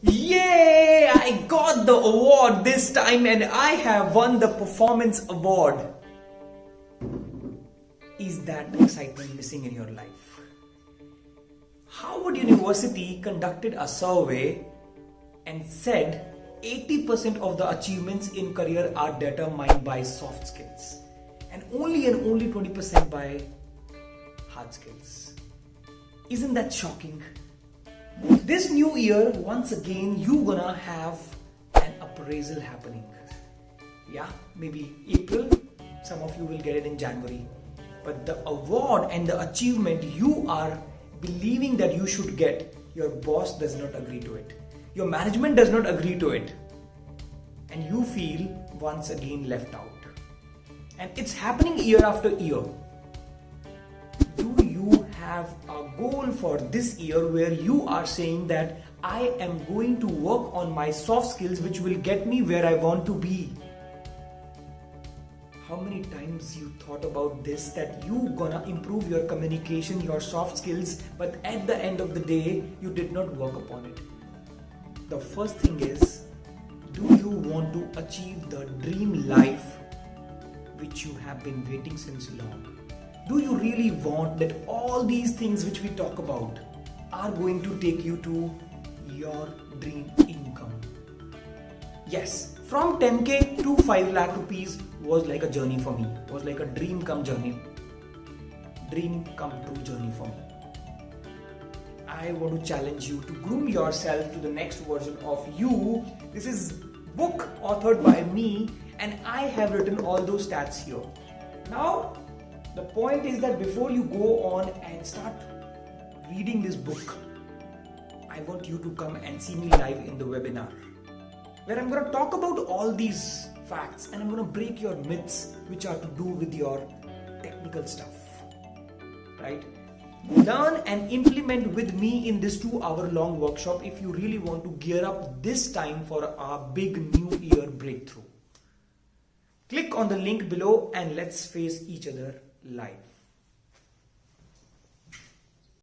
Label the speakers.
Speaker 1: Yay! I got the award this time and I have won the performance award. Is that excitement missing in your life? Harvard University conducted a survey and said 80% of the achievements in career are determined by soft skills and only 20% by hard skills. Isn't that shocking? This new year, once again, you gonna have an appraisal happening. Yeah, maybe April, some of you will get it in January. But the award and the achievement you are believing that you should get, your boss does not agree to it. Your management does not agree to it. And you feel once again left out. And it's happening year after year. Do you have a goal for this year where you are saying that I am going to work on my soft skills which will get me where I want to be? How many times you thought about this, that you gonna improve your communication, your soft skills, but at the end of the day you did not work upon it? The first thing is, do you want to achieve the dream life which you have been waiting since long? Do you really want that all these things which we talk about are going to take you to your dream income? Yes, from 10k to 5 lakh rupees was like a journey for me. It was like a dream come true journey for me. I want to challenge you to groom yourself to the next version of you. This is book authored by me and I have written all those stats here. Now, the point is that before you go on and start reading this book, I want you to come and see me live in the webinar, where I'm going to talk about all these facts and I'm going to break your myths which are to do with your technical stuff, right? Learn and implement with me in this 2-hour-long workshop if you really want to gear up this time for a big new year breakthrough. Click on the link below and let's face each other live.